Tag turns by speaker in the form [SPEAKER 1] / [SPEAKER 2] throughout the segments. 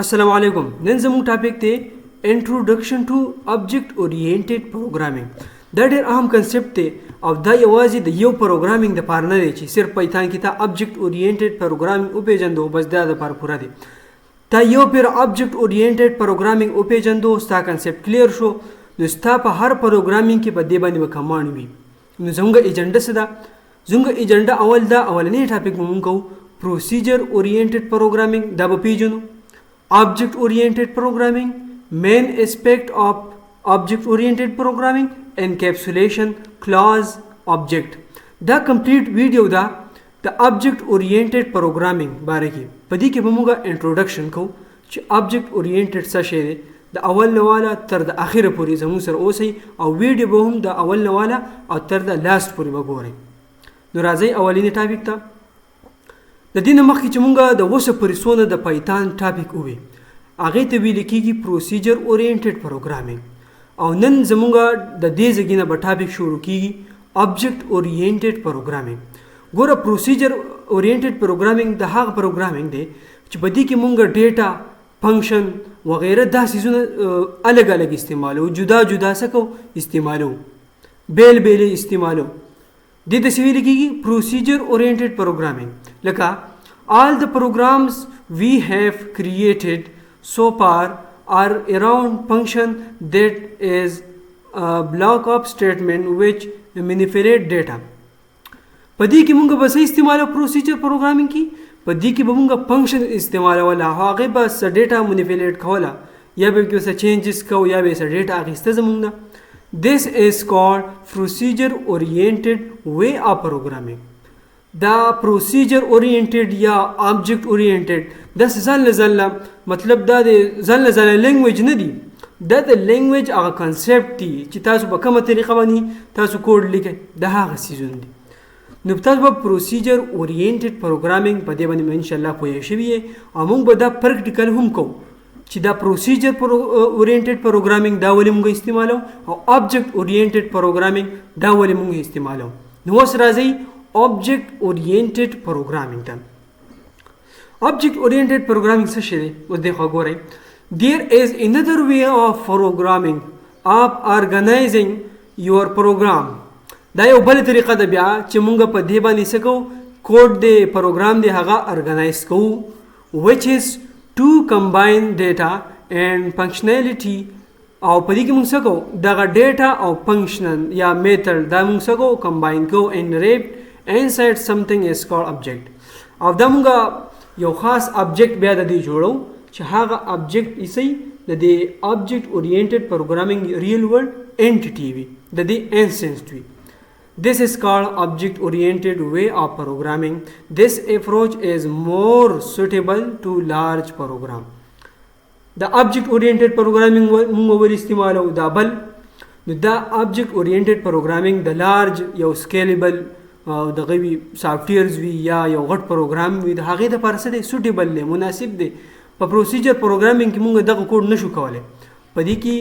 [SPEAKER 1] अस्सलाम वालेकुम नन जमूं टॉपिक ते introduction to object oriented programming دا ډېر اهم کنسپټ دی او دا یوازې د یو پروګرامینګ دپاره نه دی چې صرف پیتان کې تا آبجیکټ اورینټډ پروګرامینګ وپېژندو بس دا دپاره پوره دی تا یو پیر آبجیکټ اورینټډ پروګرامینګ وپېژندو ستا کنسپټ کلیر شو نو ستا په هر پروګرامینګ کې په دې باندې به کمانډ وي نو زموږ ایجنډا څه ده زموږ ایجنډا اول دا اولنی ټاپک به مونږ کوو پروسیجر اورینټډ پروګرامینګ دا به پیژنو آبجیکټ اورینټډ پروګرامینګ مین اسپیکټ اف object oriented programming encapsulation clause object دا کمپلیټ ویډیو دا د object oriented programming باره کې په دې کې به موږ انټروډکشن کوو چې object oriented څه شی دی د اول نه والا تر د اخره پورې زموږ سره اوسئ او ویډیو به هم د اول نه والا او تر د لاست پورې به ګورئ نو راځئ اولینی ټاپک ته د دې نه مخکې چې موږ د اوسه پورې څونه د پایتان ټاپک ووي هغې ته ویل کېږي پروسیجر اورینټډ پروګرامینګ او نن زمونږ د دې ځای نه به ټاپک شروع کیږي آبجیکټ اورینټډ پروګرامینګ ګوره پروسیجر اورینټډ پروګرامینګ د هغه پروګرامینګ دی چې په دې کې مونږ ډیټا فنکشن وغیره دا څیزونه الګ الګ استعمالو جدا جدا سکو استعمالو بیل بیل استعمالو دې د سویل کیږي پروسیجر اورینټډ پروګرامینګ لکه all the programs we have created so far are around function that is a block of statement which manipulate data پدې کې مونږ به څه استعمالو پروسیجر پروګرامینګ کې پدې کې به مونږ فنکشن استعمالوله هغه به څه ډیټا منیپولیټ کوله یا به کې څه چینجز کو یا به څه ډیټا اخیسته زمونږ نه this is called procedure oriented way of programming دا پروسیجر اورینټډ یا آبجیکټ اورینټډ دا ځل مطلب دا دی ځل لینګویج نه دی دا د لینګویج هغه کنسپټ دی چې تاسو په کومه طریقه باندې تاسو کوډ لیکئ دا هغه څیزونه دي نو تاسو به پروسیجر اورینټډ پروګرامینګ په دې باندې انشاءالله پوه شوي او موږ به دا پریکټیکل هم کوو چې دا پروسیجر اورینټډ پروګرامینګ دا ولې موږ استعمالو او آبجیکټ اورینټډ پروګرامینګ دا ولې موږ استعمالو نو اوس راځئ object oriented programming ته object oriented programming څه شی دی اوس دغه ګورئ there is another way of programming of organizing your program دا یو بل طریقه ده بیا چې مونږ په دې باندې څه کوو کوډ دی پروګرام دی هغه ارګنایز کوو which is to combine data and functionality او په دې کې مونږ څه کوو دغه ډیټا او فنکشن یا میتھډ دا مونږ څه کوو کمباین کوو and wrapped inside something is called object او دا مونږ یو خاص object بیا د دې جوړو چې هغه object یې د دې object oriented programming real world entity وي د دې instance وي this is called object oriented way of programming this approach is more suitable to large program د object oriented programming مونږ ول استعمالو دا بل دا object oriented programming د large یو scalable او دغه وی سافټویرز وی یا یو غټ پروګرام وی د هغې دپاره څه دی سوټیبل دی مناسب دی په پروسیجر پروګرامینګ کې مونږ دغه کوډ نشو کولی په دې کې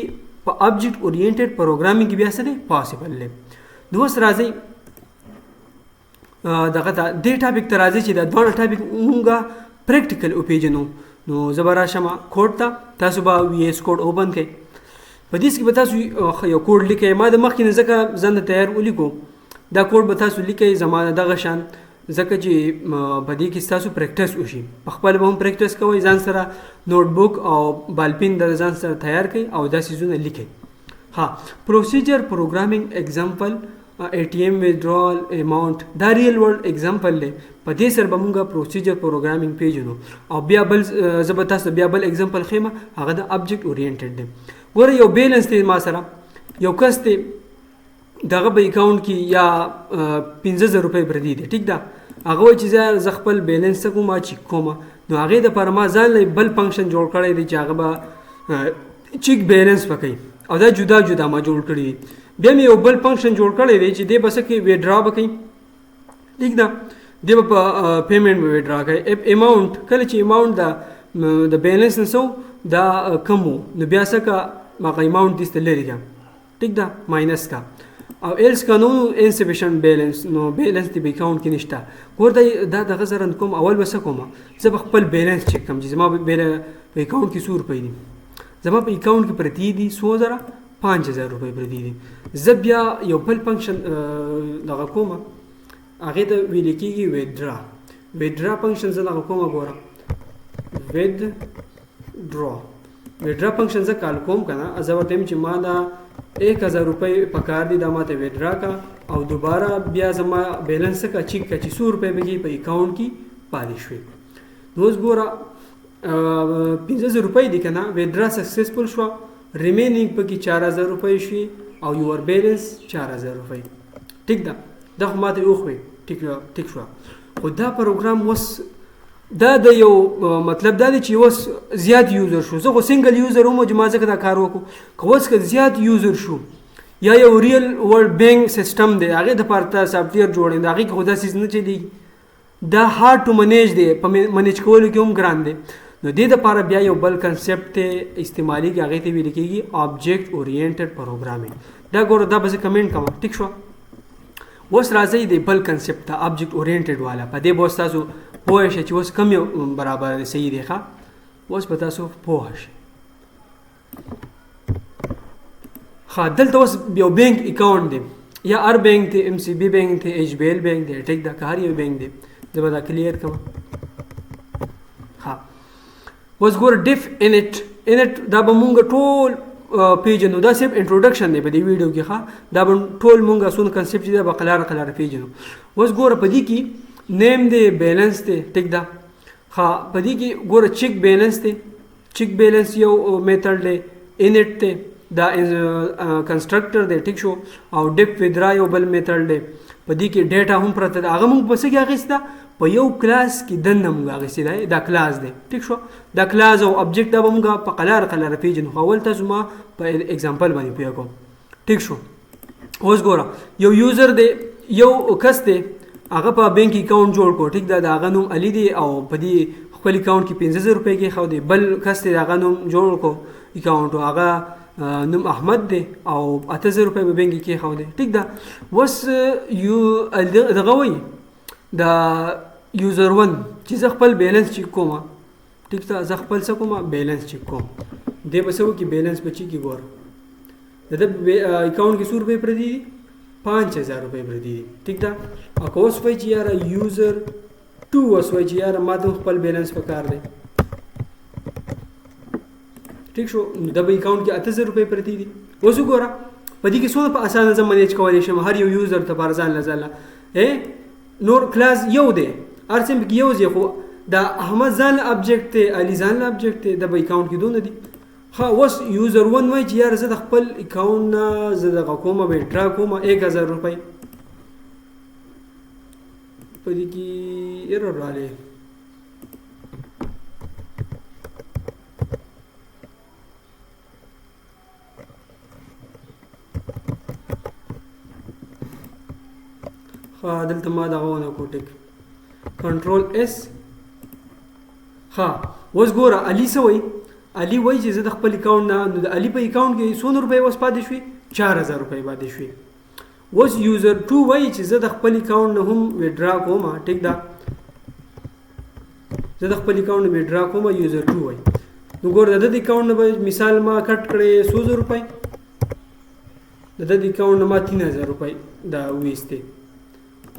[SPEAKER 1] په آبجیکټ اورینټډ پروګرامینګ کې بیا څه دی پاسبل دی نو اوس راځئ دغه ته دې ټاپک ته راځئ چې دا دواړه ټاپک مونږ پریکټیکل وپېژنو نو زه به راشم کوډ ته تاسو به وي ایس کوډ اوپن کړئ په دې کې به تاسو یو کوډ لیکئ ما د مخکې نه ځکه ځان ته تیار ولیکو دا کوډ به تاسو لیکئ زما دغه شان ځکه چې په دې کې ستاسو پریکټس وشي په خپل به هم پریکټس کوئ ځان سره نوټ بک او بالپین د ځان سره تیار کړئ او دا څیزونه لیکئ ها پروسیجر پروګرامینګ اگزامپل ATM withdrawal amount دا ریل ورلد اگزامپل دی په دې سره به مونږ پروسیجر پروګرامینګ پیژنو او بیا بل زه به تاسو بیا بل اگزامپل ښیم هغه د آبجیکټ اورینټډ دی ګوره یو بیلنس دی ما سره یو کس دی دغه به اکاونټ کې یا 15000 روپۍ پردي دي ټیک ده هغه وایي چې زه خپل بیلنس څه کوم چیک کوم نو هغې دپاره ما ځان له بل فنکشن جوړ کړی دی چې هغه به چیک بیلنس به کوي او دا جدا جدا ما جوړ کړي دي بیا مې یو بل فنکشن جوړ کړی دی چې دی به څه کوي ویډرا به کوي ټیک ده دی به په پیمنټ به ویډرا کوي اماونټ کله چې اماونټ د بیلنس نه څه دا کم و نو بیا څه که هغه اماونټ دې ته لرې کړه ټیک ده ماینس کا او ایلس قانون انسفیشنت بیلانس نو بیلانس دی به اکاونټ کې نشته. ګور دا دغه زرن کوم اول بس کوم زه خپل بیلانس چک کوم چې زما په اکاونټ کې 100 روپۍ دي، زما په اکاونټ کې پرتی دي 5000 روپۍ پرتی دي. زه بیا یو بل فنکشن دغه کوم هغه ته ویل کېږي ویدرا فنکشن. زه دغه کوم ګورم ویدرا فنکشن زه کال کوم کنه، زه ورته چې ما دا 1000 روپۍ پکار دي دا ماته ویدرا کا او دوباره بیا زما بیلانس کا چیک کا چې 100 روپۍ به په اکاونټ کې پاتې شوي. نو اوس ګوره 5000 روپۍ دي کنه ویدرا سکسسفل شو، ریمینینګ پکې 4000 روپۍ شوي او یور بیلانس 4000 روپۍ. ټیک ده دا خو ماته وخوي ټیک شو. خو دا پروګرام وس دا د یو مطلب دا دی چې اوس زیات یوزر شو. زه خو سنگل یوزر وم چې ما ځکه دا کار وکړو. که اوس که زیات یوزر شو یا یو ریل ورلد بینک سیستم دی هغې دپاره ته سافټویر جوړوي، د هغې کې خو دا سیز نه چلیږي، دا هارډ ټو منیج دی، په منیج کولو کې هم ګران دی. نو دې دپاره بیا یو بل کنسپټ دی استعمالیږي، هغې ته ویل کېږي آبجیکټ اورینټډ پروګرامینګ. دا ګوره دا به زه کمنټ کوم ټیک شو. اوس راځئ د بل کنسپټ ته آبجیکټ اورینټډ والا، په دې به اوس تاسو پوه شئ چې اوس کوم یو برابر دی صحیح دی ښه. اوس به تاسو پوه شئ. ښه دلته اوس یو بینک اکاونټ دی، یا ار بینک دی، ام سی بی بینک دی، ایچ بی ایل بینک دی، ټیک ده که هر یو بینک دی. زه به دا کلیر کوم. ښه اوس ګوره ډیف انټ دا به مونږ ټول پیژنو. دا صرف انټروډکشن دی په دې ویډیو کې ښه. دا به ټول مونږ څونه کنسپټ دی به قلاره پیژنو. اوس ګوره په دې کې نیم دی، بیلانس دی، ټیک ده ښه. په دې کې ګوره چیک بیلانس دی، چیک بیلانس یو میتھډ دی، انټ دی دا کنسټرکټر دی ټیک شو، او ډیپ ویدرا یو بل میتھډ دی. په دې کې ډیټا هم پرته ده، هغه موږ په څه کې اخیسته په یو کلاس کې دننه موږ اخیستی دی. دا کلاس دی ټیک شو. دا کلاس او ابجیکټ دا به موږ په قلاره پیژنو. اول تاسو ما په اگزامپل باندې پوه کوم ټیک شو. اوس ګوره یو یوزر دی، یو کس دی، هغه په بینک اکاونټ جوړ کو ټیک ده، د هغه نوم علي دی او په دې خپل اکاونټ کې 5000 روپۍ کې خو دی. بل کس دی هغه نوم جوړ کو اکاونټ، هغه نوم احمد دی او 8000 روپۍ په بینک کې خو دی ټیک ده. اوس یو دغه وایي د یوزر 1 چې زه خپل بیلانس چیک کوم ټیک ده، زه خپل څه کوم بیلانس چیک کوم. دی به څه وکړي بیلانس به چیک کړي. ګوره د اکاونټ کې 100 روپۍ پرتې دي، 5000 روپۍ پرتې دي ټیک ده. او که اوس وایي چې یاره یوزر 2 اوس وایي چې یاره ما ته خپل بیلانس پکار دی ټیک شو، نو د به اکاونټ کې 8000 روپۍ پرتې دي. اوس وګوره په دې کې څومره په اسانه زه منیج کولی شم هر یو یوزر ته پر ځان ځانله. نور کلاس یو دی، هر څه پکې یو ځای، خو دا احمد ځانله ابجیکټ دی، علي ځانله ابجیکټ دی، د به اکاونټ کې دونه دي. ها اوس یوزر 1 وایي چې یاره زه د خپل اکاونټ نه زه دغه کومه ویډرا کومه 1000 روپۍ. په دې کې ایرر راغلی. ښه دلته ما دغه ونه کو ټیک کنټرول اس. ښه اوس ګوره علي څه وایي، علي وایي چې زه د خپل اکاونټ نه، نو د علي په اکاونټ کې څونه روپۍ اوس پاتې شوي 4000 روپۍ پاتې شوي. اوس یوزر 2 وایي چې زه د خپل اکاونټ نه هم ویډرا کوم ټیک ده، زه د خپل اکاونټ نه ویډرا کوم. یوزر 2 وایي نو ګوره د ده د اکاونټ نه به مثال ما کټ کړی 100 روپۍ، د ده د اکاونټ نه ما 3000 روپۍ دا ویستې،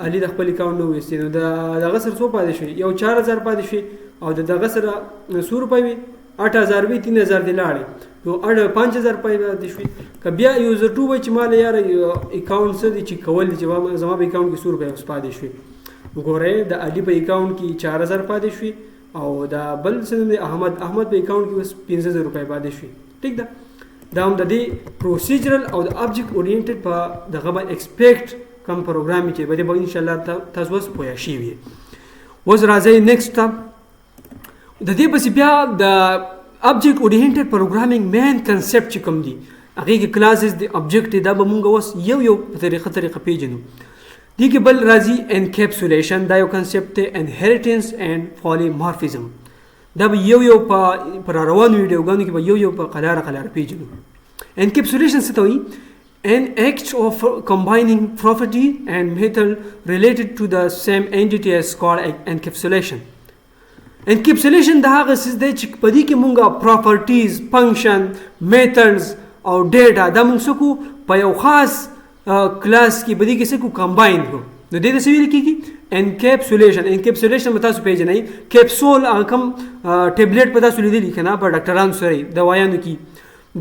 [SPEAKER 1] علي د خپل اکاونټ نه ویستې. نو دغه سره څو پاتې شوي، یو 4000 پاتې شوي، او دغه سره 100 روپۍ وي، 8000 وي، 3000 دی لاړې، نو 5000 روپۍ پاتې شوي. که بیا یوزر 2 وایي چې ما له یاره اکاونټ څه دی چې کول دي چې زما په اکاونټ کې 100 روپۍ اوس پاتې شوي. ګورئ د علي په اکاونټ کې 4000 پاتې شوي، او دا بل څه دی احمد په اکاونټ کې اوس 5000 روپۍ پاتې شوي ټیک ده. دا هم د دې پروسیجرل او د ابجیکټ اورینټډ په دغه باندې ایکسپیکټ کم پروګرام چې به ان شاء الله تاسو اوس پوه شئ. اوس راځئ نیکسټ ته. د دې پسې بیا د ابجیکټ اورینټډ پروګرامینګ مین کنسپټ چې کوم دي هغې کې کلاسز د ابجیکټ دا به مونږ اوس یو په طریقه پیژنو. دې کې بل راځي انکیپسولیشن، دا یو کنسپټ دی، انهیریټنس اینډ پالیمارفیزم. دا به یو په روانو ویډیوګانو کې به یو په قلاره پیژنو. انکیپسولیشن څه ته وایي؟ an act of combining property and method related to the same entity is called encapsulation. Encapsulation دا هغه څه دی چې په دې کې مونږه properties, function, methods او data دا مونږ څه کو په یو خاص کلاس کې په دې کې څه کو combine کو. نو دې څه ویل کېږي انکیپسولیشن. به تاسو پیژنئ کیپسول هغه کوم ټیبلیټ په تاسو لیدلی که نه په ډاکټرانو سره دوایانو کې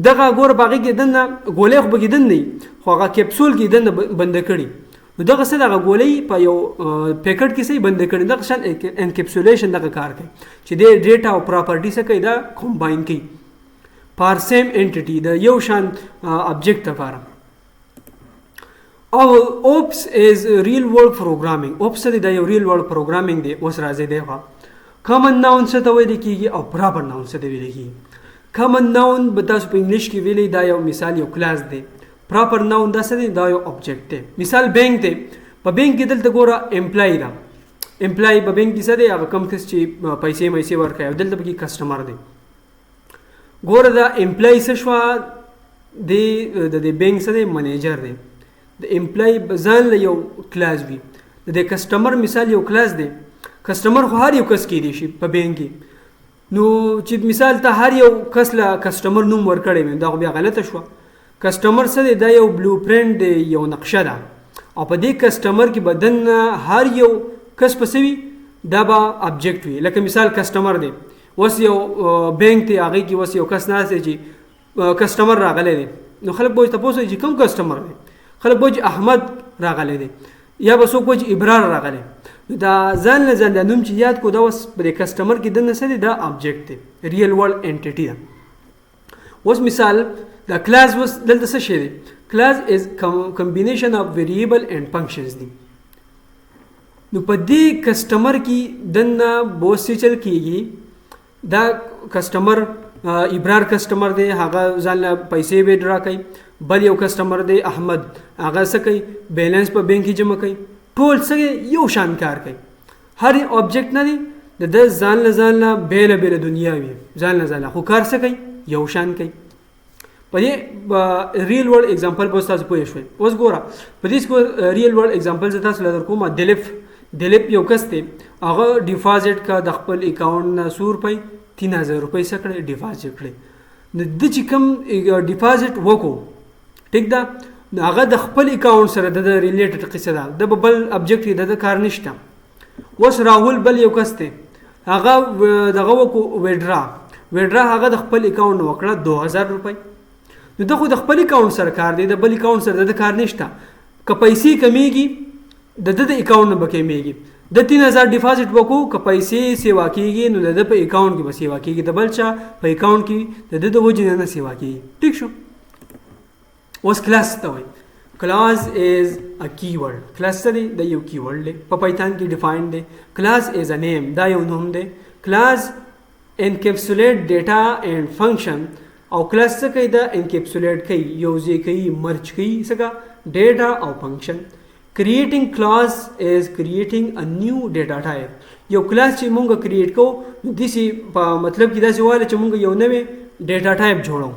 [SPEAKER 1] دغه ګوره په هغې کې دننه ګولۍ خو پکې دننه وي خو هغه کیپسول کې دننه بنده کړي نو دغه څه دغه ګولۍ په یو پیکټ کې څه بنده کړي دغه شان انکیپسولیشن دغه کار کوي چې د ډیټا او پراپرټي څه کوي دا کمباین کوي پر سیم انټیټي د یو شان ابجیکټ لپاره. او اوپس از ریل ورلد پروګرامینګ. اوپس د یو ریل ورلد پروګرامینګ دی. اوس راځي دی کامن ناون څه ته ویل کېږي او پراپر ناون څه ته ویل کېږي. کامن ناون به تاسو په انګلیش کې ویلی دا یو مثال یو کلاس دی. پراپر ناون دا څه دی دا یو اوبجیکټ دی. مثال بینک دی. په بینک کې دلته ګوره امپلای ده. امپلای په بینک کې څه دی هغه کم کس چې پیسې میسې ورکوي او دلته پکې کسټمر دی. ګوره دا امپلای څه شوه د بینک څه دی منیجر دی. د امپلای ځان له یو کلاس وي د کسټمر مثال یو کلاس دی. کسټمر خو هر یو کس کېدی شي په بینک کې نو چې مثال ته هر یو کس له کسټمر نوم ورکړی وي دا خو بیا غلطه شوه. کسټمر څه دی دا یو بلو پرنټ دی یو نقشه ده او په دې کسټمر کې به دننه هر یو کس په څه وي دا به ابجیکټ وي. لکه مثال کسټمر دی اوس یو بینک دی هغې کې اوس یو کس ناست دی چې کسټمر راغلی دی نو خلک به تپوس کوي چې کوم کسټمر دی. خلک به چې احمد راغلی دی یا به څوک وایي چې ابرار راغلی. دا ځان له ځان نوم چې یاد کو دا اوس په دې کسټمر کې دننه څه دی دا ابجیکټ دی ریل ورلد انټیټي ده. اوس مثال دا کلاس اوس دلته څه شی دی کلاس از کمبینیشن اف ویریبل اینڈ فنکشنز دی. نو په دې کسټمر کې دننه بہت څه چل کېږي. دا کسټمر ابرار کسټمر دی هغه ځان له پیسې به ډرا کوي. بل یو کسټمر دی احمد هغه څه کوي بیلنس په بینک کې جمع کوي. ټول څه یو شان کار کوي. هر اوبجیکټ نه دی د ځان له بیله بیله دنیا وي ځان له خو کار څه کوي یو شان کوي. په دې ریل ورلد اگزامپل به تاسو پوه شئ. اوس ګوره په دې ریل ورلد اگزامپل زه تاسو لپاره کوم. دلیپ یو کس دی هغه ډیپازیټ کا د خپل اکاونټ نه 100 روپۍ 3000 روپۍ څه کړی ډیپازیټ کړی. نو د چې کوم ډیپازیټ وکړو ټیک ده نو هغه د خپل اکاونټ سره د ریلیټډ قصه ده د بل ابجیکټ د کار نشته. اوس راهول بل یو کس دی هغه دغه وکړو ویډرا هغه د خپل اکاونټ وکړه 2000 روپۍ. نو د خو د خپل اکاونټ سره کار دی د بل اکاونټ سره د کار نشته. که پیسې کمیږي د اکاونټ نه به کمیږي. د 3000 ډیپازیټ وکړو که پیسې سیوا کېږي نو د په اکاونټ کې به سیوا کېږي د بل چا په اکاونټ کې د وجې نه سیوا کېږي. ټیک شو. اوس کلاس ته وایي کلاس از ا کیورډ. کلاس څه دی د یو کیورډ دی په پایتان کې ډیفاینډ دی. کلاس از ا نیم دا یو نوم دی. کلاس انکیپسولیټ ډیټا اینڈ فنکشن او کلاس څه کوي دا انکیپسولیټ کوي یوځای کوي مرج کوي څه ډیټا او فنکشن. Creating class is creating a new data type. یو کلاس چې مونږ کریټ کوو نو داسې په مطلب کې داسې وایي چې مونږ یو نوی ډیټا ټایپ جوړو.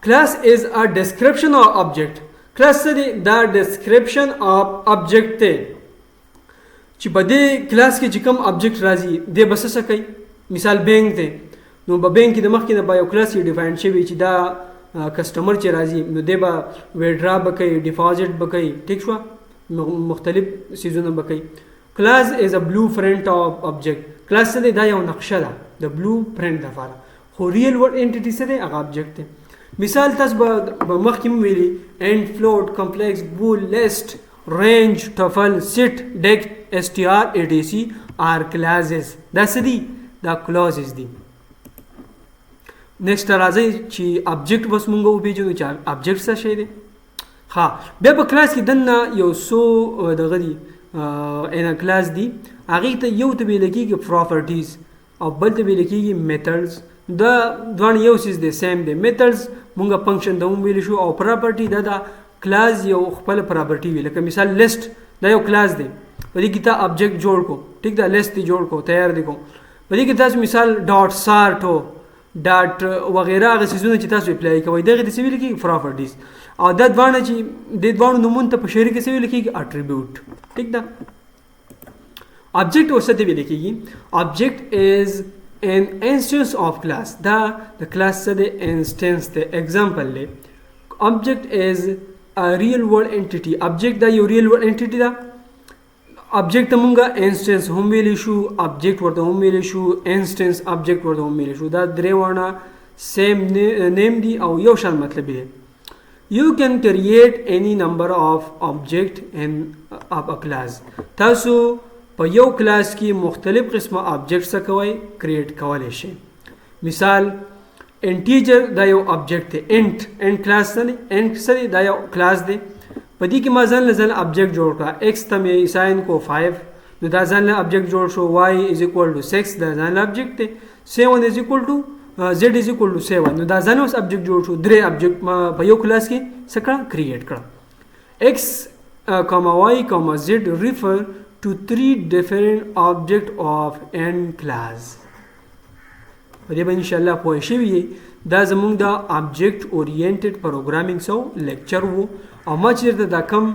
[SPEAKER 1] کلاس از ا ډسکرپشن اف آبجیکټ. کلاس څه دی دا ډسکرپشن اف آبجیکټ دی چې په دې کلاس کې چې کوم آبجیکټ راځي دی به څه کوي. مثال بینک دی نو په بینک کې د مخکې نه به یو کلاس یې ډیفاین شوی چې دا کسټمر چې راځي نو دی به ویډرا به کوي ډیپازیټ به کوي. ټیک شوه مختلف سیزونه به کوي. کلاس از ا بلو پرنټ اف آبجیکټ. کلاس څه دی دا یو نقشه ده د بلو پرنټ لپاره خو ریل ورلد انټیټي څه دی هغه آبجیکټ دی. مثال تاسو به مخکې مو ویلي اینډ فلوټ کمپلیکس بول لیسټ رینج ټفل سیټ ډیک str etc آر کلاسز. دا څه دي دا کلاسز دي. نیکسٹ راځي چې ابجیکټ بس مونږ وپېژنو چې ابجیکټ څه شی دی. بیا په کلاس کې دننه یو څو دغه دي ان کلاس دي هغې ته یو ته ویل کېږي پراپرټیز او بل ته ویل کېږي میتھډز. دا دواړه یو څیز دی سیم دی. میتھډز مونږ فنکشن ته هم ویلی شو او پراپرټي دا د کلاس یو خپل پراپرټي وي. لکه مثال لیسټ دا یو کلاس دی په دې کې تا ابجیکټ جوړ کو ټیک دا لیسټ دی جوړ کو تیار دی کو په دې کې تاسو مثال ډاټ سارټو ډاټ وغیرہ هغه څیزونه چې تاسو اپلای کوئ دغه د څه ویل کېږي پراپرټیز. او دا دوانه چې د دوانو نومونه ته په شعر کې څه ویل کېږي اټریبیوټ ٹھیک ده object ورسره ویل کېږي object is an instance of class دا د class څه د instance د example دی object is a real world entity object دا یو real world entity ده object ته مونږه instance هم ویلی شو object ورته هم ویلی شو instance object ورته هم ویلی شو دا درې وانه same name دی او یو شان مطلب دی you can create any number of object in a class تاسو په یو کلاس کې مختلف قسمه object څه کوي create کولای شئ مثال integer دا یو object دی int class نه int سره دا یو class دی په دې کې ما ځان له ځان object جوړ کړه x ته مې assign کو 5 نو دا ځان له object جوړ شو y is equal to 6 دا ځان له object دی 7 is equal to z is equal to 7 نو دا ځان اوس object جوړ شو درې object په یو کلاس کې څه کړه create کړه x, y, z refer to 3 different object of n class په دې باندې ان شاء الله پوه شئ دا زموږ د object oriented programming سو لیکچر وو او ما چې دا کم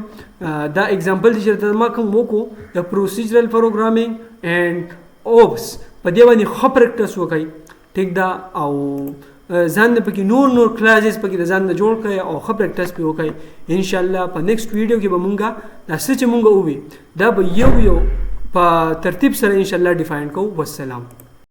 [SPEAKER 1] دا example چې ما کوم وکړو د procedural programming and ops په دې باندې خو پریکټس وکړئ ټیک دا او ځان پکې نور کلاسز پکې ځان نه جوړ کړئ او خو پریکټس په وکړئ ان شاء الله په نیکسټ ویډیو کې به مونږه دا څه چې مونږه وې دا به یو په ترتیب سره ان شاء الله ډیفاین کوو والسلام